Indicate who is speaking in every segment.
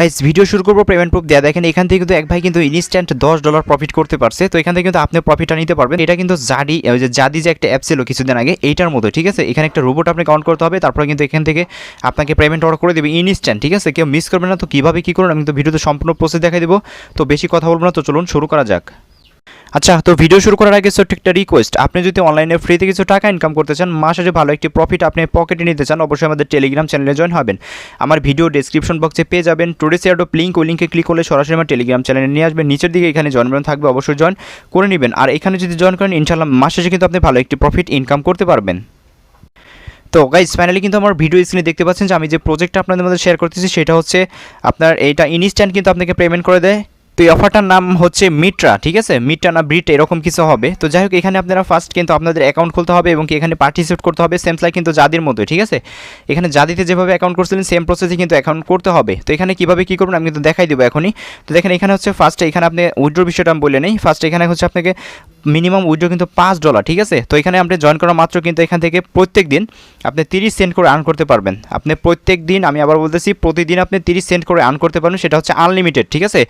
Speaker 1: Guys video শুরু করবো payment proof দেয়া। দেখেন এখান থেকে কিন্তু এক ভাই কিন্তু ইনস্ট্যান্ট $10 প্রফিট করতে পারছে। তো এখান থেকে কিন্তু আপনি প্রফিটটা নিতে পারবেন। এটা কিন্তু জাদি যে একটা অ্যাপ ছিল কিছুদিন আগে, এইটার মতো, ঠিক আছে। এখানে একটা রোবট আপনি কাউন্ট করতে হবে, তারপরে কিন্তু এখান থেকে আপনাকে পেমেন্ট অর্ডার করে দেবে ইনস্ট্যান্ট, ঠিক আছে। কেউ মিস করবে না। তো কীভাবে কী করুন আমি কিন্তু ভিডিওতে সম্পূর্ণ প্রসেস দেখাই দেবো। তো বেশি কথা বলবো না, তো চলুন শুরু করা যাক। আচ্ছা, তো ভিডিও শুরু করার আগে ছোট্ট একটা রিকোয়েস্ট, আপনি যদি অনলাইনে ফ্রিতে কিছু টাকা ইনকাম করতে চান, মাসে যে ভালো একটি প্রফিট আপনি পকেটে নিতে চান, অবশ্যই আমাদের টেলিগ্রাম চ্যানেলে জয়েন হবেন। আমার ভিডিও ডেসক্রিপশন বক্সে পেয়ে যাবেন টুডেস এয়ারড্রপ লিঙ্ক, ওই লিঙ্কে ক্লিক করলে সরাসরি আমার টেলিগ্রাম চ্যানেলে নিয়ে আসবেন। নিচের দিকে এখানে জয়েন বাটন থাকবে, অবশ্যই জয়েন করে নেবেন। আর এখানে যদি জয়েন করেন, ইনশাআল্লাহ মাস শেষে কিন্তু আপনি ভালো একটি প্রফিট ইনকাম করতে পারবেন। তো গাইস ফাইনালি কিন্তু আমার ভিডিও স্ক্রিনে দেখতে পাচ্ছেন যে আমি যে প্রজেক্টটা আপনাদের মধ্যে শেয়ার করতেছি সেটা হচ্ছে আপনার এইটা ইনস্ট্যান্ট কিন্তু আপনাকে পেমেন্ট করে দেয়। তো এই অফারটার নাম হচ্ছে মিট্রা, ঠিক আছে। মিট্রা না ব্রিট এরকম কিছু হবে। তো যাই হোক, এখানে আপনারা ফার্স্ট কিন্তু আপনাদের অ্যাকাউন্ট খুলতে হবে এবং কি এখানে পার্টিসিপেট করতে হবে, সেম লাইক কিন্তু জাদির মতোই, ঠিক আছে। এখানে জাদিতে যেভাবে অ্যাকাউন্ট করছিলেন সেম প্রসেসে কিন্তু অ্যাকাউন্ট করতে হবে। তো এখানে কীভাবে কী করবেন আমি কিন্তু দেখাই দেবো এখনই। তো দেখেন এখানে হচ্ছে ফার্স্টে এখানে আপনি উইথড্র বিষয়টা আমি বলে নেই। ফার্স্টে এখানে হচ্ছে আপনাকে মিনিমাম উইথড্র কিন্তু $5, ঠিক আছে। তো এখানে আপনি জয়েন করা মাত্র কিন্তু এখান থেকে প্রত্যেক দিন আপনি 30 সেন্ট করে আর্ন করতে পারবেন। আপনি প্রত্যেক দিন, আমি আবার বলতেছি, প্রতিদিন আপনি 30 সেন্ট করে আর্ন করতে পারবেন। সেটা হচ্ছে আনলিমিটেড, ঠিক আছে।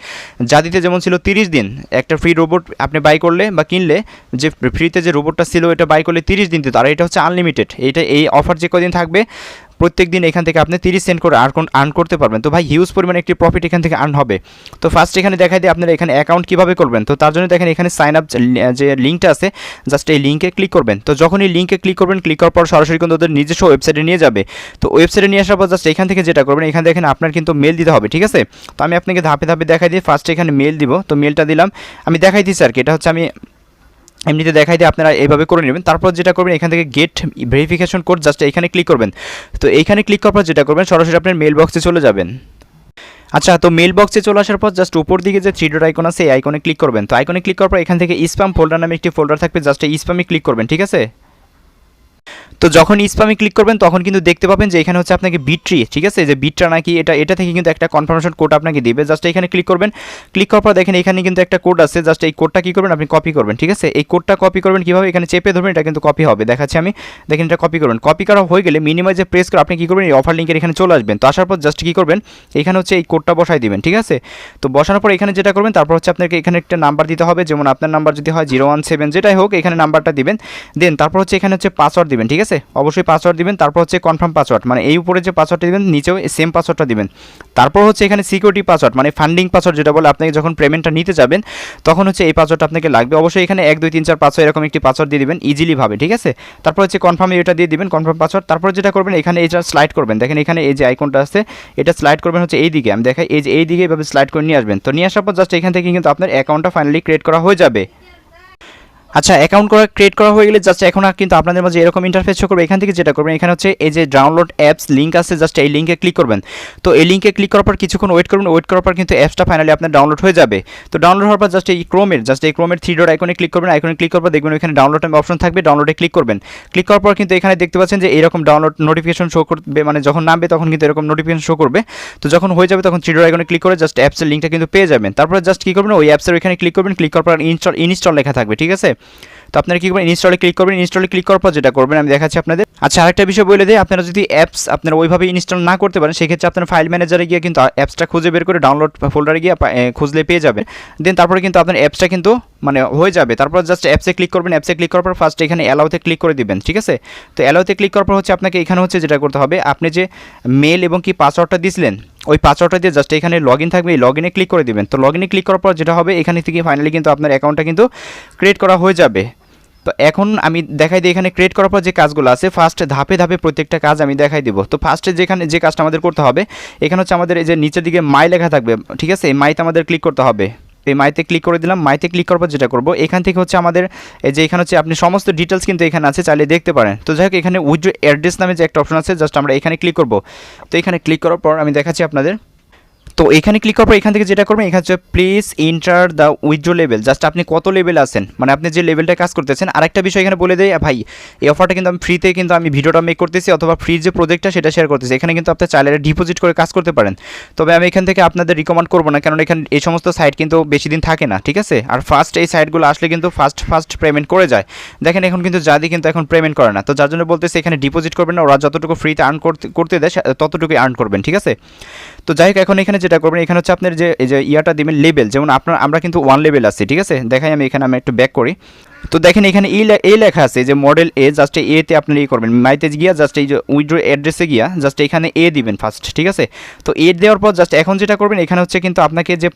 Speaker 1: জাদিতে যেমন ছিল 30 দিন, একটা ফ্রি রোবট আপনি বাই করলে বা কিনলে, যে ফ্রিতে যে রোবটটা ছিল এটা বাই করলে 30 দিন দিত, আর এটা হচ্ছে আনলিমিটেড। এই অফার যে কদিন থাকবে প্রত্যেক দিন এখান থেকে আপনি 30 সেন্ট করে আর্ন করতে পারবেন। তো ভাই হিউজ পরিমাণে একটি প্রফিট এখান থেকে আর্ন হবে। তো ফার্স্ট এখানে দেখাই দিই আপনারা এখানে অ্যাকাউন্ট কীভাবে করবেন। তো তার জন্য দেখেন এখানে সাইন আপ যে লিঙ্কটা আছে, জাস্ট এই লিঙ্কে ক্লিক করবেন। তো যখন এই লিঙ্কে ক্লিক করবেন, ক্লিক করার পর সরাসরি কিন্তু ওদের নিজস্ব ওয়েবসাইটে নিয়ে যাবে। তো ওয়েবসাইটে নিয়ে আসার পর জাস্ট এখান থেকে যেটা করবেন, এখান থেকে আপনার কিন্তু মেল দিতে হবে, ঠিক আছে। তো আমি আপনাকে ধাপে ধাপে দেখাই দিই। ফার্স্টে এখানে মেল দিব। তো মেলটা দিলাম, আমি দেখাই দিচ্ছি আর কি, এটা হচ্ছে আমি এমনিতে দেখাই দিয়ে আপনারা এইভাবে করে নেবেন। তারপর যেটা করবেন এখান থেকে গেট ভেরিফিকেশন কোড, জাস্ট এখানে ক্লিক করবেন। তো এইখানে ক্লিক করার পর যেটা করবেন সরাসরি আপনার মেল বক্সে চলে যাবেন। আচ্ছা, তো মেল বক্সে চলে আসার পর জাস্ট উপর দিকে যে 3 ডট আইকন আছে এই আইকনে ক্লিক করবেন। তো আইকনে ক্লিক করার পর এখান থেকে স্প্যাম ফোল্ডার নামে একটি ফোল্ডার থাকবে, জাস্ট এই স্প্যামে ক্লিক করবেন, ঠিক আছে। তো যখন স্প্যামে ক্লিক করবেন তখন কিন্তু দেখতে পাবেন যে এখানে হচ্ছে আপনাকে বিট্রি, ঠিক আছে, যে বিট্রা নাকি এটা থেকে কিন্তু একটা কনফার্মেশন কোড আপনাকে দিবে। জাস্ট এখানে ক্লিক করবেন। ক্লিক করার পর দেখেন এখানে কিন্তু একটা কোড আছে, জাস্ট এই কোডটা কী করবেন আপনি কপি করবেন, ঠিক আছে। এই কোডটা কপি করবেন কীভাবে, এখানে চেপে ধরবেন, এটা কিন্তু কপি হবে, দেখাচ্ছি আমি। দেখেন এটা কপি করবেন। কপি করা হয়ে গেলে মিনিমাইজে প্রেস করে আপনি কী করবেন, এই অফার লিঙ্কের এখানে চলে আসবেন। তো আসার পর জাস্ট কী করবেন, এখানে হচ্ছে এই কোডটা বসাই দিবেন, ঠিক আছে। তো বসানোর পর এখানে যেটা করবেন, তারপর হচ্ছে আপনাকে এখানে একটা নাম্বার দিতে হবে, যেমন আপনার নাম্বার যদি হয় 017 যেটাই হোক, এখানে নাম্বারটা দিবেন। দেন তারপর হচ্ছে এখানে হচ্ছে পাসওয়ার্ড দিবেন, ঠিক আছে। অবশ্যই পাসওয়ার্ড দিবেন। তারপর হচ্ছে কনফার্ম পাসওয়ার্ড, মানে এই উপরে যে পাসওয়ার্ডটা দিবেন নিচেও সেম পাসওয়ার্ডটা দিবেন। তারপর হচ্ছে এখানে সিকিউরিটি পাসওয়ার্ড, মানে ফান্ডিং পাসওয়ার্ড যেটা বলে, আপনি যখন পেমেন্টটা নিতে যাবেন তখন হচ্ছে এই পাসওয়ার্ডটা আপনাকে লাগবে। অবশ্যই এখানে 1 2 3 4 5 6 এরকম একটি পাসওয়ার্ড দিয়ে দিবেন ইজিলি ভাবে, ঠিক আছে। তারপর হচ্ছে কনফার্ম এটা দিয়ে দিবেন, কনফার্ম পাসওয়ার্ড। তারপর যেটা করবেন এখানে এটা স্লাইড করবেন। দেখেন এখানে এই যে আইকনটা আছে এটা স্লাইড করবেন হচ্ছে এই দিকে, আমি দেখাই, এই যে এই দিকে এভাবে স্লাইড করে নিয়ে আসবেন। তো নিয়ে আসার পর জাস্ট এখান থেকে কিন্তু আপনার অ্যাকাউন্টটা ফাইনালি ক্রিয়েট করা হয়ে যাবে। আচ্ছা, অ্যাকাউন্ট ক্রিয়েট করা হয়ে গেলে জাস্ট এখন কিন্তু আপনাদের মাঝে এরকম ইন্টারফেস শো করবে। এখান থেকে যেটা করবেন, এখানে হচ্ছে এই যে ডাউনলোড অ্যাপস লিঙ্ক আছে, জাস্ট এই লিঙ্কে ক্লিক করবেন। তো এই লিঙ্কে ক্লিক করার পর কিছুক্ষণ ওয়েট করবেন। ওয়েট করার পর কিন্তু অ্যাপসটা ফাইনালি আপনার ডাউনলোড হয়ে যাবে। তো ডাউনলোড হওয়ার পর জাস্ট এই ক্রোমের 3 ডট আইকনে ক্লিক করবেন। আইকনে ক্লিক করার পর দেখবেন ওইখানে ডাউনলোড নামে অপশন থাকবে, ডাউনলোডে ক্লিক করবেন। ক্লিক করার পর কিন্তু এখানে দেখতে পাচ্ছেন যে এরকম ডাউনলোড নোটিফিকেশন শো করবে, মানে যখন নামবে তখন কিন্তু এরকম নোটিফিকেশন শো করবে। তো যখন হয়ে যাবে তখন 3 ডট আইকনে ক্লিক করে জাস্ট অ্যাপসের লিঙ্কটা কিন্তু পেয়ে যাবেন। তারপর জাস্ট কী করবেন, ওই অ্যাপসের ওইখানে ক্লিক করবেন। ক্লিক করার পর ইনস্টল লেখা থাকবে, ঠিক আছে। তো আপনারা কী করবেন, ইনস্টলে ক্লিক করবেন। ইনস্টলে ক্লিক করার পর যেটা করবেন আমি দেখাচ্ছি আপনাদের। আচ্ছা, আরেকটা বিষয় বলে দিই, আপনারা যদি অ্যাপস আপনারা ওইভাবে ইনস্টল না করতে পারেন, সেক্ষেত্রে আপনার ফাইল ম্যানেজারে গিয়ে কিন্তু অ্যাপসটা খুঁজে বের করে ডাউনলোড ফোল্ডারে গিয়ে খুঁজলে পেয়ে যাবেন। দেন তারপরে কিন্তু আপনার অ্যাপসটা কিন্তু মানে হয়ে যাবে। তারপর জাস্ট অ্যাপসে ক্লিক করবেন। অ্যাপসে ক্লিক করার পর ফার্স্ট এখানে অ্যালাউতে ক্লিক করে দিবেন, ঠিক আছে। তো অ্যালাউতে ক্লিক করার পর হচ্ছে আপনাকে এখানে হচ্ছে যেটা করতে হবে, আপনি যে মেল এবং কি পাসওয়ার্ডটা দিয়েছিলেন ওই পাসওয়ার্ডটা দিয়ে জাস্ট এখানে লগ ইন থাকবে, এই লগ ইনে ক্লিক করে দিবেন। তো লগ ইনে ক্লিক করার পর যেটা হবে, এখানে থেকে ফাইনালি কিন্তু আপনার অ্যাকাউন্টটা কিন্তু ক্রিয়েট করা হয়ে যাবে। তো এখন আমি দেখাই দিই এখানে ক্রিয়েট করার পর যে কাজগুলো আছে, ফার্স্ট ধাপে ধাপে প্রত্যেকটা কাজ আমি দেখাই দিব। তো ফার্স্টে যেখানে যে কাজটা আমাদের করতে হবে, এখানে হচ্ছে আমাদের এই যে নিচের দিকে মাই লেখা থাকবে, ঠিক আছে। এই মাইতে আমাদের ক্লিক করতে হবে। এই মাইতে ক্লিক করে দিলাম। মাইতে ক্লিক করার পর যেটা করব, এখান থেকে হচ্ছে আমাদের এই যে এখানে হচ্ছে আপনি সমস্ত ডিটেলস কিন্তু এখানে আছে, চাইলে দেখতে পারেন। তো যাই হোক, এখানে উইথড্র অ্যাড্রেস নামে যে একটা অপশন আছে, জাস্ট আমরা এখানে ক্লিক করব। তো এখানে ক্লিক করার পর আমি দেখাচ্ছি আপনাদের। তো এখানে ক্লিক করার পর এখান থেকে যেটা করবেন, এখানে হচ্ছে please enter the withdraw level, just আপনি কত লেভেল আছেন, মানে আপনি যে লেভেলটা কাজ করতেছেন। আরেকটা বিষয় এখানে বলে দেয় ভাই, এই অফারটা কিন্তু আমি ফ্রিতে কিন্তু আমি ভিডিওটা মেক করতেছি, অথবা ফ্রি যে প্রজেক্টটা সেটা শেয়ার করতেছি। এখানে কিন্তু আপনি চাইলে ডিপোজিট করে কাজ করতে পারেন। তবে আমি এখান থেকে আপনাদের রিকমেন্ড করবো না, কারণ এখানে এই সমস্ত সাইট কিন্তু বেশি দিন থাকে না, ঠিক আছে। আর ফার্স্ট এই সাইটগুলো আসলে কিন্তু ফার্স্ট পেমেন্ট করে যায়। দেখেন এখন কিন্তু জাদি কিন্তু এখন পেমেন্ট করে না। তো যার জন্য বলতেছে এখানে ডিপোজিট করবেন না, ওরা যতটুকু ফ্রিতে আর্ন করতে দেয় ততটুকুই আর্ন করবেন, ঠিক আছে। তো তো যাই হোক এখন এখানে যেটা করবেন এখানে হচ্ছে আপনার যে এই যে ইয়াটা দিবেন লেভেল, যেমন আমরা কিন্তু 1 লেভেল আছি, ঠিক আছে। দেখাই আমি এখানে একটু ব্যাক করি। তো দেখেন এখানে এই লেখা আছে যে মডেল এ, জাস্ট এতে আপনি করবেন, মাইতে গিয়া জাস্ট এই যে উইথড্র অ্যাড্রেসে গিয়া জাস্ট এখানে এ দিবেন ফার্স্ট, ঠিক আছে। তো এ দেওয়ার পর জাস্ট এখন যেটা করবেন এখানে হচ্ছে কিন্তু আপনাকে যে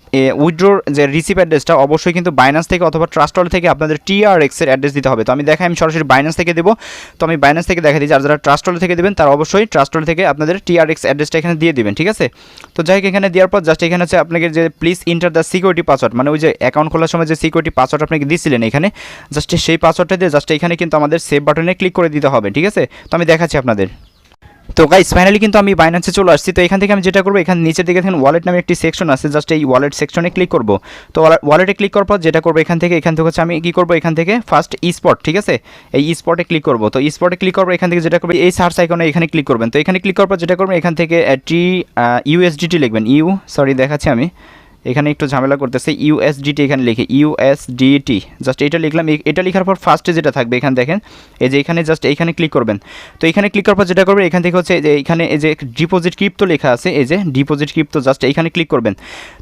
Speaker 1: উইথড্রোর যে রিসিভ অ্যাড্রেসটা অবশ্যই কিন্তু বাইন্যান্স থেকে অথবা ট্রাস্ট ওয়ালেট থেকে আপনাদের TRX এর অ্যাড্রেস দিতে হবে। তো আমি দেখাই, আমি সরাসরি বাইন্যান্স থেকে দেবো। তো আমি বাইন্যান্স থেকে দেখা দিই, আর যারা ট্রাস্ট ওয়ালেট থেকে দেবেন তারা অবশ্যই ট্রাস্ট ওয়ালেট থেকে আপনাদের TRX অ্যাড্রেসটা এখানে দিয়ে দিবেন, ঠিক আছে। তো যাই হোক এখানে দেওয়ার পর জাস্ট এখানে হচ্ছে আপনাকে যে please enter the security password, মানে ওই যে অ্যাকাউন্ট খোলার সময় যে সিকিউরিটি পাসওয়ার্ড আপনাকে দিয়েছিলেন এখানে, জাস্ট সেই পাসওয়ার্ডটা দিয়ে জাস্ট এখানে কিন্তু আমাদের সেভ বাটনে ক্লিক করে দিতে হবে, ঠিক আছে। তো আমি দেখাচ্ছি আপনাদের। তো গাইস ফাইনালি কিন্তু আমি বাইন্যান্সে চলে আসছি। তো এখান থেকে আমি যেটা করবো, এখানে নিচের দিকে দেখেন ওয়ালেট নামে একটি সেকশন আছে, জাস্ট এই ওয়ালেট সেকশনে ক্লিক করব। তো ওয়ালেটে ক্লিক করার পর যেটা করবো এখান থেকে হচ্ছে আমি কি করবো, এখান থেকে ফার্স্ট স্পট, ঠিক আছে, এই স্পটে ক্লিক করবো। তো স্পটে ক্লিক করবো, এখান থেকে যেটা করবো এই সার্চ আইকনে এখানে ক্লিক করবেন। তো এখানে ক্লিক করার পর যেটা করবেন এখান থেকে USDT লিখবেন, দেখাচ্ছি আমি এখানে একটু ঝামেলা করতেছে, USDT এখানে লিখে USDT, জাস্ট এটা লিখলাম। এটা লেখার পর ফার্স্টে যেটা থাকবে এখানে দেখেন এই যে এখানে জাস্ট এইখানে ক্লিক করবেন। তো এখানে ক্লিক করার পর যেটা করবেন এখান থেকে হচ্ছে যে এখানে এই যে ডিপোজিট ক্রিপ্টো লেখা আছে, এই যে ডিপোজিট ক্রিপ্টো, জাস্ট এইখানে ক্লিক করবেন।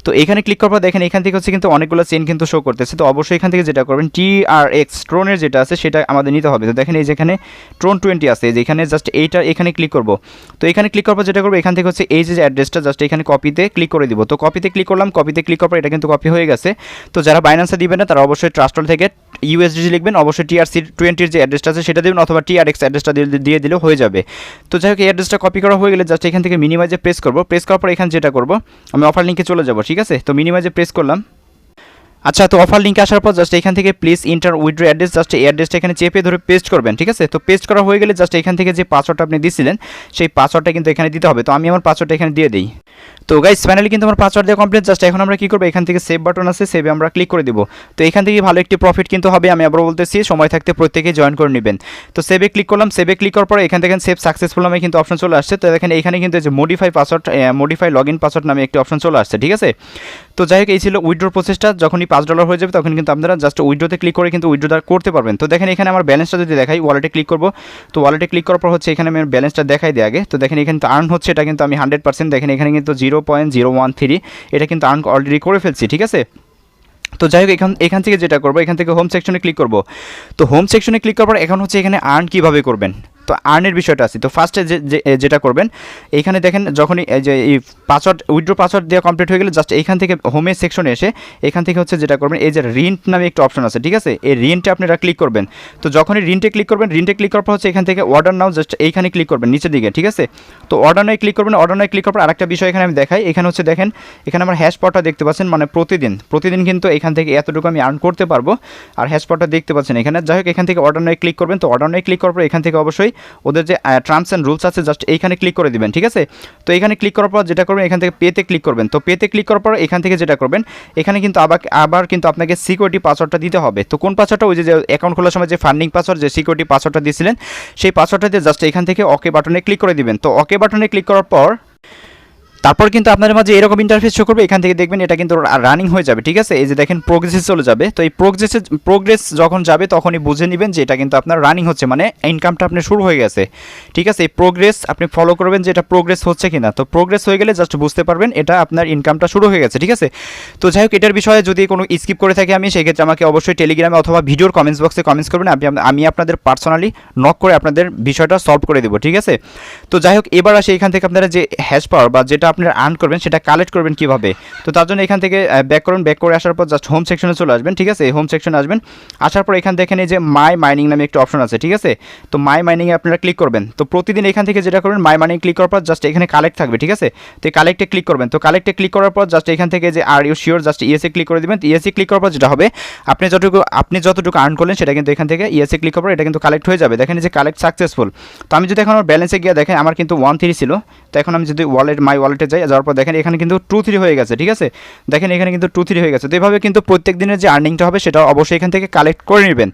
Speaker 1: তো এখানে ক্লিক করার পর দেখেন এখান থেকে হচ্ছে কিন্তু অনেকগুলো চেন কিন্তু শো করতেছে। তো অবশ্যই এখান থেকে যেটা করবেন TRX ট্রনের যেটা আছে সেটা আমাদের নিতে হবে। তো দেখেন এই যে এখানে ট্রন 20 আছে, এই যে এখানে জাস্ট এইটা এখানে ক্লিক করব। তো এখানে ক্লিক করার পর যেটা করবো এখান থেকে হচ্ছে এই যে অ্যাড্রেসটা জাস্ট এখানে কপিতে ক্লিক করে দিব। তো কপিতে ক্লিক করলাম, কপিতে ক্লিক করার পর এটা কিন্তু কপি হয়ে গেছে। তো যারা বাইন্যান্সে দিবেন না তারা অবশ্যই ট্রাস্ট ওয়ালেট থেকে USDT লিখবেন, অবশ্যই TRC20 যে অ্যাড্রেসটা আছে সেটা দেবেন, অথবা TRX অ্যাড্রেসটা দিয়ে দিলেও হয়ে যাবে। তো যাই হোক এই অ্যাড্রেসটা কপি করা হয়ে গেলে জাস্ট এখান থেকে মিনিমাইজে প্রেস করব। প্রেস করার পর এখানে যেটা করব আমি অফার লিঙ্কে চলে যাব, ঠিক আছে। তো মিনিমাইজে প্রেস করলাম। আচ্ছা, তো অফার লিঙ্কে আসার পর জাস্ট এখান থেকে please inter withdraw address, just এই অ্যাড্রেসটা এখানে চেপে ধরে পেস্ট করবেন, ঠিক আছে। তো পেস্ট করা হয়ে গেলে জাস্ট এখান থেকে যে পাসওয়ার্ডটা আপনি দিয়েছিলেন সেই পাসওয়ার্ডটা কিন্তু এখানে দিতে হবে। তো আমি আমার পাসওয়ার্ডটা এখানে দিয়ে দিই। তো গাইস ফাইনালি কিন্তু আমার পাসওয়ার্ড দেওয়া কমপ্লিট। জাস্ট এখন আমরা কী করবো, এখান থেকে সেভ বাটন আছে, সেভে আমরা ক্লিক করে দিব। তো এখান থেকে ভালো একটি প্রফিট কিন্তু হবে। আমি আবার বলতেছি সময় থাকতে প্রত্যেকেই জয়েন করে নেবেন। তো সেভে ক্লিক করলাম, সেভে ক্লিক করার পরে এখান থেকে সেভ সাকসেসফুল নামে কিন্তু অপশন চলে আসছে। তো দেখেন এখানে কিন্তু যে মডিফাই লগ ইন পাসওয়ার্ড নামে একটি অপশন চলে আসছে, ঠিক আছে। তো যাই হোক এই ছিল উইথড্র প্রসেসটা। যখনই $5 হয়ে যাবে তখন কিন্তু আপনারা জাস্ট উইথড্রোতে ক্লিক করে কিন্তু উইথড্রোটা করতে পারবেন। তো দেখেন এখানে আমার ব্যালেন্সটা যদি দেখাই, ওয়ালেটে ক্লিক করবো। তো ওয়ালেটে ক্লিক করার পর হচ্ছে এখানে আমি ব্যালেন্সটা দেখাই দিই আগে। তো দেখেন এখানে তো আর্ন হচ্ছে, এটা কিন্তু আমি 100% দেখেন এখানে কিন্তু 0.013 এটা কিন্তু আর্ন অলরেডি করে ফেলছি, ঠিক আছে। তো যাই হোক এখান থেকে যেটা করবো এখান থেকে হোম সেকশনে ক্লিক করবো। তো হোম সেকশনে ক্লিক করার পর এখন হচ্ছে এখানে আর্ন কীভাবে করবেন, তো আর্নের বিষয়টা আছে। তো ফার্স্টে যেটা করবেন এইখানে দেখেন যখনই এই যে এই উইথড্র পাসওয়ার্ড দেওয়া কমপ্লিট হয়ে গেলে জাস্ট এইখান থেকে হোমের সেকশনে এসে এখান থেকে হচ্ছে যেটা করবেন এই যে রিন্ট নামে একটা অপশন আছে, ঠিক আছে। এই রিন্টে আপনারা ক্লিক করবেন। তো যখনই রিন্টে ক্লিক করবেন, রিন্টে ক্লিক করার পর হচ্ছে এখান থেকে অর্ডার নাও, জাস্ট এইখানে ক্লিক করবেন নিচের দিকে, ঠিক আছে। তো অর্ডার নাও ক্লিক করবেন। অর্ডার নাও ক্লিক করার পর আরেকটা বিষয় এখানে আমি দেখাই। এখানে হচ্ছে দেখেন এখানে আমার হ্যাশ পাওয়ারটা দেখতে পাচ্ছেন, মানে প্রতিদিন কিন্তু এখান থেকে এতটুকু আমি আর্ন করতে পারবো। আর হ্যাশ পাওয়ারটা দেখতে পাচ্ছেন এখানে। যাই হোক এখান থেকে অর্ডার নাও ক্লিক করবেন। তো অর্ডার নাও ক্লিক করার পর এখান থেকে অবশ্যই ওদের যে টার্মস অ্যান্ড রুলস আছে জাস্ট এইখানে ক্লিক করে দিবেন, ঠিক আছে। তো এখানে ক্লিক করার পর যেটা করবেন এখান থেকে পেতে ক্লিক করবেন। তো পেতে ক্লিক করার পর এখান থেকে যেটা করবেন এখানে কিন্তু আবার কিন্তু আপনাকে সিকিউরিটি পাসওয়ার্ডটা দিতে হবে। তো কোন পাসওয়ার্ডটা, ওই যে অ্যাকাউন্ট খোলার সময় যে ফান্ডিং পাসওয়ার্ড, যে সিকিউরিটি পাসওয়ার্ডটা দিয়েছিলেন সেই পাসওয়ার্ডটা দিয়ে জাস্ট এখান থেকে ওকে বাটনে ক্লিক করে দিবেন। তো ওকে বাটনে ক্লিক করার পর তারপর কিন্তু আপনাদের মাঝে এরকম ইন্টারফেস শো করবে। এখান থেকে দেখবেন এটা কিন্তু রানিং হয়ে যাবে, ঠিক আছে। এই যে দেখেন প্রোগ্রেসে চলে যাবে। তো এই প্রোগ্রেস যখন যাবে তখনই বুঝে নেবেন যে এটা কিন্তু আপনার রানিং হচ্ছে, মানে ইনকামটা আপনার শুরু হয়ে গেছে, ঠিক আছে। এই প্রোগ্রেস আপনি ফলো করবেন যে এটা প্রোগ্রেস হচ্ছে কিনা। তো প্রোগ্রেস হয়ে গেলে জাস্ট বুঝতে পারবেন এটা আপনার ইনকামটা শুরু হয়ে গেছে, ঠিক আছে। তো যাই হোক এটার বিষয়ে যদি কোনো স্কিপ করে থাকি আমি, সেক্ষেত্রে আমাকে অবশ্যই টেলিগ্রামে অথবা ভিডিওর কমেন্টস বক্সে কমেন্টস করবেন। আমি আপনাদের পার্সোনালি নক করে আপনাদের বিষয়টা সলভ করে দেবো, ঠিক আছে। তো যাই হোক এবার আসে এখান থেকে আপনারা যে হ্যাশ পাওয়ার বা যেটা আপনারা আর্ন করবেন সেটা কালেক্ট করবেন কিভাবে। তো তার জন্য এখান থেকে ব্যাক করে আসার পর জাস্ট হোম সেকশনে চলে আসবেন, ঠিক আছে। হোম সেকশনে আসবেন, আসার পর এখান দেখেন এই যে মাই মাইনিং নামে একটা অপশন আছে, ঠিক আছে। তো মাই মাইনিংয়ে আপনারা ক্লিক করবেন। তো প্রতিদিন এখান থেকে যেটা করবেন মাই মাইনিং ক্লিক করার পর জাস্ট এখানে কালেক্ট থাকবে, ঠিক আছে। তো এই কালেক্টে ক্লিক করবেন। তো কালেক্টে ক্লিক করার পর জাস্ট এখান থেকে যে আর ইউ শিওর, জাস্ট ইয়েসে ক্লিক করে দেবেন। ইয়েসে ক্লিক করার পর যেটা হবে আপনি যতটুকু আর্ন করলেন সেটা কিন্তু এখান থেকে ইয়েসে ক্লিক করার পর এটা কিন্তু কালেক্ট হয়ে যাবে। দেখেন যে কালেক্ট সাকসেসফুল। তো আমি যদি এখন আমার ব্যালেন্সে গিয়ে দেখেন আমার কিন্তু 13 ছিল। তো এখন আমি যদি মাই ওয়ালেটে যাওয়ার পর দেখেন এখানে কিন্তু 23 হয়ে গেছে, ঠিক আছে। দেখেন এখানে কিন্তু 23 হয়ে গেছে। তো এভাবে কিন্তু প্রত্যেক দিনের যে আর্নিংটা হবে সেটা অবশ্যই এখান থেকে কালেক্ট করে নেবেন।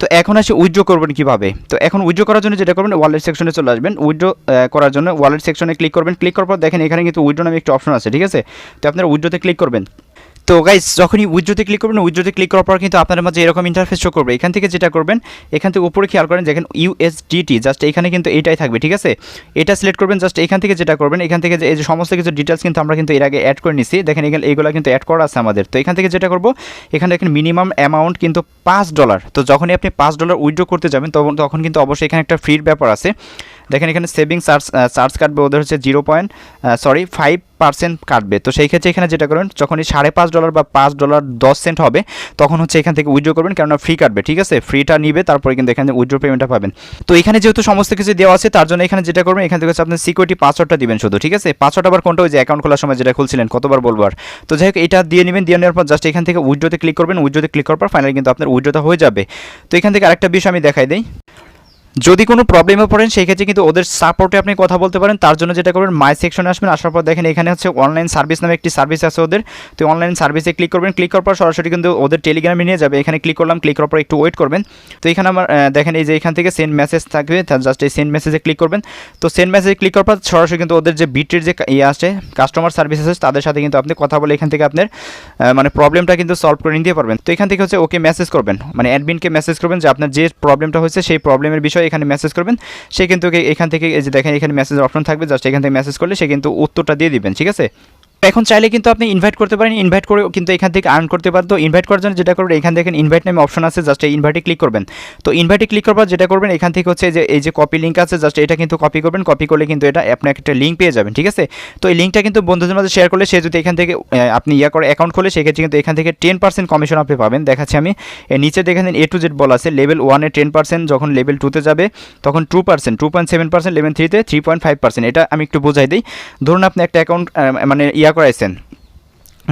Speaker 1: তো এখন আসে উইথড্র করবেন কীভাবে। তো এখন উইথড্র করার জন্য যেটা করবেন ওয়ালেট সেকশনে চলে আসবেন। উইথড্র করার জন্য ওয়ালেট সেকশনে ক্লিক করবেন। ক্লিক করার পর দেখেন এখানে কিন্তু উইথড্র নামে একটা অপশন আছে, ঠিক আছে। তো আপনারা উইথড্রতে ক্লিক করবেন। তো গাইস যখনই উইথড্রোতে ক্লিক করবেন, উইথড্রোতে ক্লিক করার পর কিন্তু আপনাদের মাঝে এরকম ইন্টারফেস শো করবে। এখান থেকে যেটা করবেন, এখান থেকে উপরে খেয়াল করেন দেখেন USDT, জাস্ট এখানে কিন্তু এইটাই থাকবে, ঠিক আছে। এটা সিলেক্ট করবেন। জাস্ট এখান থেকে যেটা করবেন, এখান থেকে যে এই যে সমস্ত কিছু ডিটেলস কিন্তু আমরা কিন্তু এর আগে অ্যাড করে নিছি, দেখেন এখানে এইগুলো কিন্তু অ্যাড করা আছে আমাদের। তো এখান থেকে যেটা করব, এখানে দেখেন মিনিমাম অ্যামাউন্ট কিন্তু $5। তো যখনই আপনি $5 উইথড্রো করতে যাবেন তখন কিন্তু অবশ্যই এখানে একটা ফ্রির ব্যাপার আছে। দেখেন এখানে সেভিংস চার্জ কাটবে ওদের হচ্ছে 5% কাটবে। তো সেই ক্ষেত্রে এখানে যেটা করেন, যখনই $5.5 বা $5.10 হবে তখন হচ্ছে এখান থেকে উইথড্রো করবেন, কেননা ফ্রি কাটবে, ঠিক আছে। ফ্রিটা নিবে, তারপরে কিন্তু এখানে উইথড্রো পেমেন্টটা পাবেন। তো এখানে যেহেতু সমস্ত কিছু দেওয়া আছে, তার জন্য এখানে যেটা করবেন, এখান থেকে হচ্ছে আপনার সিকিউরিটি পাসওয়ার্ডটা দিবেন শুধু, ঠিক আছে। পাসওয়ার্ড আবার কোনটা, ওই যে অ্যাকাউন্ট খোলার সময় যেটা খুলছিলেন, কতবার বলবো আর। তো যাই হোক এটা দিয়ে নেবেন, দিয়ে নেওয়ার পর জাস্ট এখান থেকে উইথড্রোতে ক্লিক করবেন। উইথড্রোতে ক্লিক করার পর ফাইনালি কিন্তু আপনার উইথড্রোটা হয়ে যাবে। তো এখান থেকে আরেকটা বিষয় আমি দেখাই দিই, যদি কোনো প্রবলেমে পড়েন সেই ক্ষেত্রে কিন্তু ওদের সাপোর্টে আপনি কথা বলতে পারেন। তার জন্য যেটা করবেন, মাই সেকশনে আসবেন, আসার পর দেখেন এখানে হচ্ছে অনলাইন সার্ভিস নামে একটি সার্ভিস আছে ওদের। তো অনলাইন সার্ভিসে ক্লিক করবেন, ক্লিক করার পর সরাসরি কিন্তু ওদের টেলিগ্রামে নিয়ে যাবে। এখানে ক্লিক করলাম, ক্লিক করার পর একটু ওয়েট করবেন। তো এখানে আমার দেখেন এই যে এখান থেকে সেন্ড মেসেজ থাকবে, জাস্ট এই সেন্ড মেসেজে ক্লিক করবেন। তো সেন্ড মেসেজে ক্লিক করার পর সরাসরি কিন্তু ওদের যে বিটের যে আছে কাস্টমার সার্ভিস আছে, তাদের সাথে কিন্তু আপনি কথা বলে এখান থেকে আপনার মানে প্রবলেমটা কিন্তু সলভ করে নিতে পারবেন। তো এখান থেকে হচ্ছে ওকে মেসেজ করবেন, মানে অ্যাডমিনকে মেসেজ করবেন যে আপনার যে প্রবলেমটা হয়েছে সেই প্রবলেমের বিষয়ে এখানে মেসেজ করবেন। সে কিন্তু এখান থেকে এই যে দেখেন এখানে মেসেজের অপশন থাকবে, জাস্ট এখান থেকে মেসেজ করলে সে কিন্তু উত্তরটা দিয়ে দিবেন, ঠিক আছে। এখন চাইলে কিন্তু আপনি ইনভাইট করতে পারেন, ইনভাইট করে কিন্তু এখান থেকে আর্ন করতে পারেন। তো ইনভাইট করার জন্য যেটা করবেন, এখান থেকে ইনভাইট নামে অপশন আছে, জাস্ট এই ইনভাইটে ক্লিক করবেন। তো ইনভাইটে ক্লিক করার পর যেটা করবেন, এখান থেকে হচ্ছে যে এই যে কপি লিঙ্ক আছে, জাস্ট এটা কিন্তু কপি করবেন। কপি করলে কিন্তু এটা আপনার একটা লিঙ্ক পেয়ে যাবেন, ঠিক আছে। তো এই লিঙ্কটা কিন্তু বন্ধুদের মাঝে শেয়ার করলে, সে যদি এখান থেকে আপনি করে অ্যাকাউন্ট খোলে, সেক্ষেত্রে কিন্তু এখান থেকে 10% কমিশন আপনি পাবেন। দেখাচ্ছি আমি, নিচে দেখেন A to Z বলা আছে, লেভেল 1-এ 10%, যখন লেভেল 2-তে যাবে তখন 2%, 2.7%, লেভেল 3-তে 3.5%। এটা আমি একটু বোঝাই দিই। ধরুন আপনি একটা অ্যাকাউন্ট মানে করাইছেন,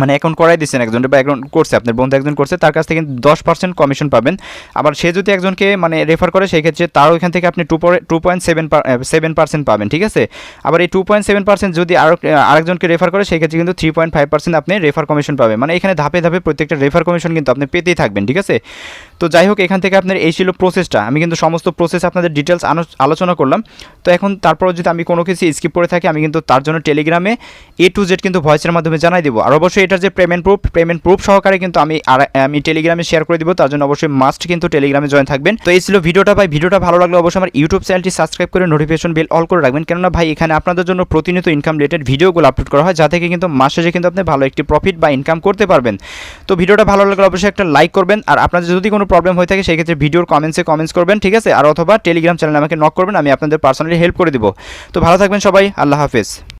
Speaker 1: মানে অ্যাকাউন্ট করাই দিচ্ছেন একজন, বা অ্যাকাউন্ট করছে আপনার বন্ধু একজন করছে, তার কাছ থেকে 10% কমিশন পাবেন। আবার সে যদি একজনকে মানে রেফার করে, সেই ক্ষেত্রে তারও এখান থেকে আপনি 2.7% পাবেন, ঠিক আছে। আবার এই 2.7% যদি আরেকজনকে রেফার করে, সেই ক্ষেত্রে কিন্তু 3.5% আপনি রেফার কমিশন পাবেন। মানে এখানে ধাপে ধাপে প্রত্যেকটা রেফার কমিশন কিন্তু আপনি পেতেই থাকবেন, ঠিক আছে। তো যাই হোক এখান থেকে আপনার এই ছিল প্রসেসটা। আমি কিন্তু সমস্ত প্রসেস আপনাদের ডিটেলস আলোচনা করলাম। তো এখন তারপর যদি আমি কোনো কিছু স্কিপ করে থাকি, আমি কিন্তু তার জন্য টেলিগ্রামে A to Z কিন্তু ভয়েসের মাধ্যমে জানাই দেবো। আর অবশ্যই এটার যে পেমেন্ট প্রুফ সহকারে কিন্তু আমি টেলিগ্রামে শেয়ার করে দিব। তার জন্য অবশ্যই মাস্ট কিন্তু টেলিগ্রামে জয়েন থাকবেন। তো এই ছিল ভিডিওটা ভাই। ভিডিওটা ভালো লাগলে অবশ্যই আমার ইউটিউব চ্যানেলটি সাবস্ক্রাইব করে নোটিফিকেশন বেল অল করে রাখবেন, কেননা ভাই এখানে আপনাদের জন্য প্রতিনিয়ত ইনকাম রিলেটেড ভিডিওগুলো আপলোড করা হয়, যা থেকে কিন্তু মাস শেষে কিন্তু আপনি ভালো একটি প্রফিট বা ইনকাম করতে পারবেন। তো ভিডিওটা ভালো লাগলে অবশ্যই একটা লাইক করবেন। আর আপনাদের যদি কোনো প্রবলেম হয়ে থাকে, সেই ক্ষেত্রে ভিডিওর কমেন্টস করবেন, ঠিক আছে। আর অথবা টেলিগ্রাম চ্যানেলে আমাকে নক করবেন, আমি আপনাদের পার্সোনালি হেল্প করে দিব। তো ভালো থাকবেন সবাই, আল্লাহ হাফেজ।